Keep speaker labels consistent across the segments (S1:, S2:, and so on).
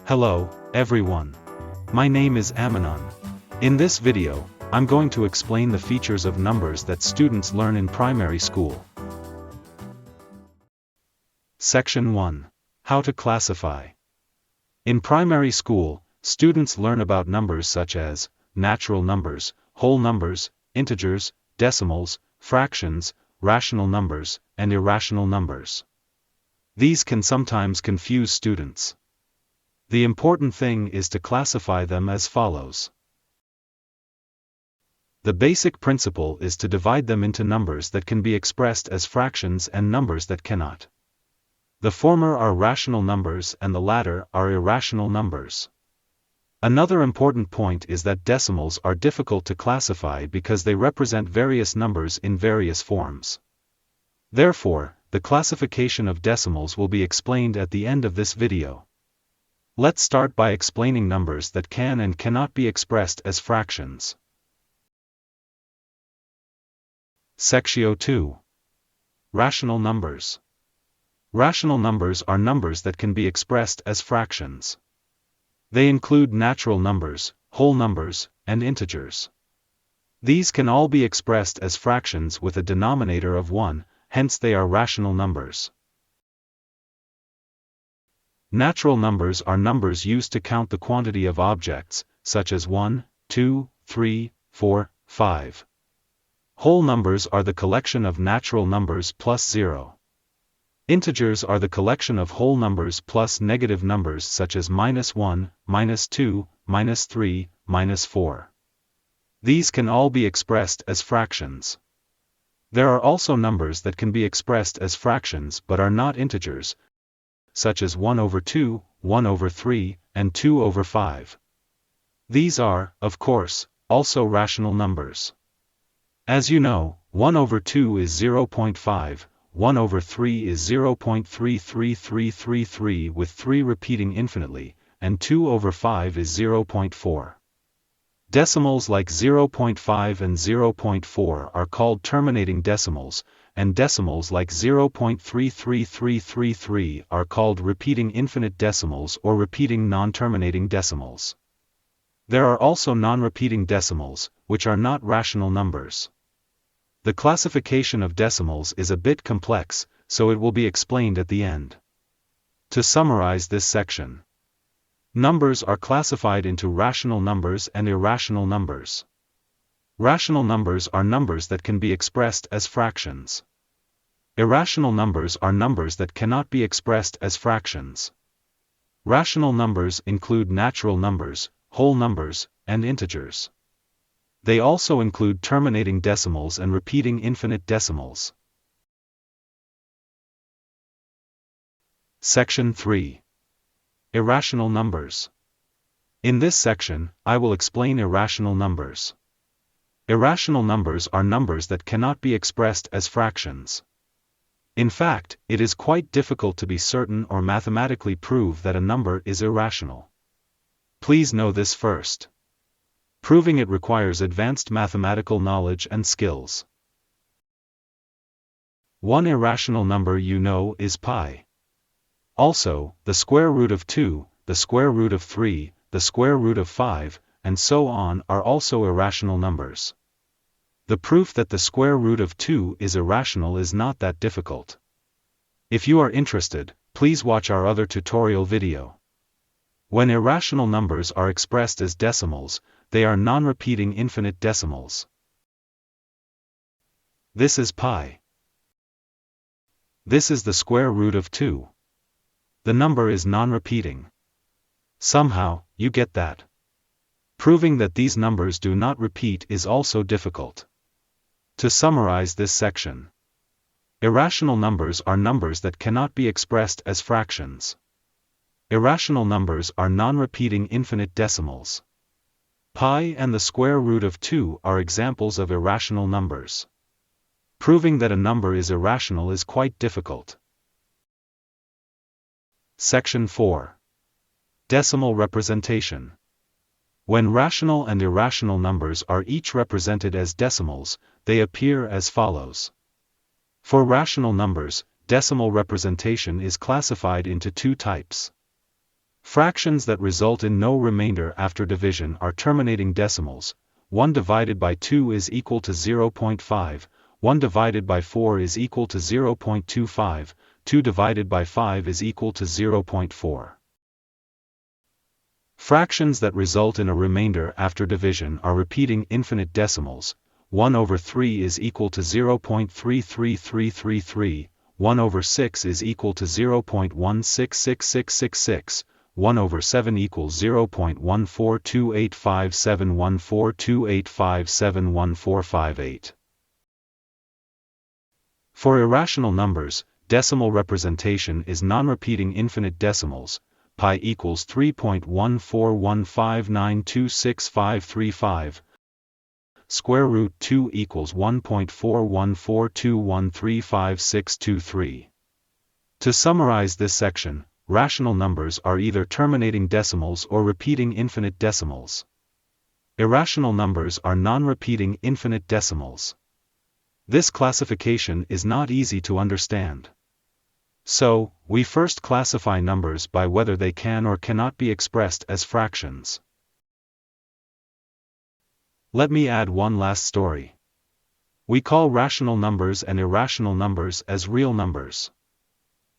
S1: Hello, everyone. My name is Amano. In this video, I'm going to explain the features of numbers that students learn in primary school. Section 1. How to classify. In primary school, students learn about numbers such as natural numbers, whole numbers, integers, decimals, fractions, rational numbers, and irrational numbers. These can sometimes confuse students. The important thing is to classify them as follows. The basic principle is to divide them into numbers that can be expressed as fractions and numbers that cannot. The former are rational numbers and the latter are irrational numbers. Another important point is that decimals are difficult to classify because they represent various numbers in various forms. Therefore, the classification of decimals will be explained at the end of this video. Let's start by explaining numbers that can and cannot be expressed as fractions. Section 2. Rational numbers. Rational numbers are numbers that can be expressed as fractions. They include natural numbers, whole numbers, and integers. These can all be expressed as fractions with a denominator of 1, hence they are rational numbers. Natural numbers are numbers used to count the quantity of objects, such as 1, 2, 3, 4, 5. Whole numbers are the collection of natural numbers plus 0. Integers are the collection of whole numbers plus negative numbers such as -1, -2, -3, -4. These can all be expressed as fractions. There are also numbers that can be expressed as fractions but are not integers, such as 1/2, 1/3, and 2/5. These are, of course, also rational numbers. As you know, 1/2 is 0.5, 1/3 is 0.33333 with 3 repeating infinitely, and 2/5 is 0.4. Decimals like 0.5 and 0.4 are called terminating decimals, and decimals like 0.33333 are called repeating infinite decimals or repeating non-terminating decimals. There are also non-repeating decimals, which are not rational numbers. The classification of decimals is a bit complex, so it will be explained at the end. To summarize this section, numbers are classified into rational numbers and irrational numbers. Rational numbers are numbers that can be expressed as fractions. Irrational numbers are numbers that cannot be expressed as fractions. Rational numbers include natural numbers, whole numbers, and integers. They also include terminating decimals and repeating infinite decimals. Section 3. Irrational numbers. In this section, I will explain irrational numbers. Irrational numbers are numbers that cannot be expressed as fractions. In fact, it is quite difficult to be certain or mathematically prove that a number is irrational. Please know this first. Proving it requires advanced mathematical knowledge and skills. One irrational number you know is pi. Also, the square root of 2, the square root of 3, the square root of 5, and so on are also irrational numbers. The proof that the square root of 2 is irrational is not that difficult. If you are interested, please watch our other tutorial video. When irrational numbers are expressed as decimals, they are non-repeating infinite decimals. This is pi. This is the square root of 2. The number is non-repeating. Somehow, you get that. Proving that these numbers do not repeat is also difficult. To summarize this section, irrational numbers are numbers that cannot be expressed as fractions. Irrational numbers are non-repeating infinite decimals. Pi and the square root of 2 are examples of irrational numbers. Proving that a number is irrational is quite difficult. Section 4. Decimal representation. When rational and irrational numbers are each represented as decimals, they appear as follows. For rational numbers, decimal representation is classified into two types. Fractions that result in no remainder after division are terminating decimals. 1 divided by 2 is equal to 0.5, 1 divided by 4 is equal to 0.25, 2 divided by 5 is equal to 0.4. Fractions that result in a remainder after division are repeating infinite decimals. 1 over 3 is equal to 0.33333, 1 over 6 is equal to 0.166666, 1 over 7 equals 0.142857142857145. For irrational numbers, decimal representation is non-repeating infinite decimals. Pi equals 3.14159265535. Square root 2 equals 1.4142135623. To summarize this section, rational numbers are either terminating decimals or repeating infinite decimals. Irrational numbers are non-repeating infinite decimals. This classification is not easy to understand. So, we first classify numbers by whether they can or cannot be expressed as fractions. Let me add one last story. We call rational numbers and irrational numbers as real numbers.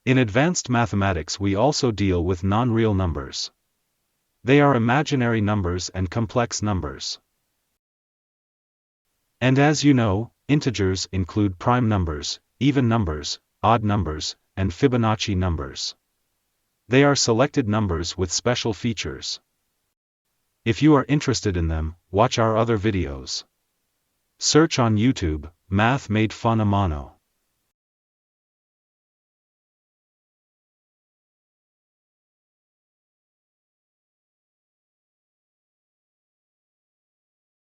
S1: In advanced mathematics we also deal with non-real numbers. They are imaginary numbers and complex numbers. And as you know, integers include prime numbers, even numbers, odd numbers, and Fibonacci numbers. They are selected numbers with special features. If you are interested in them, watch our other videos. Search on YouTube, Math Made Fun Amano.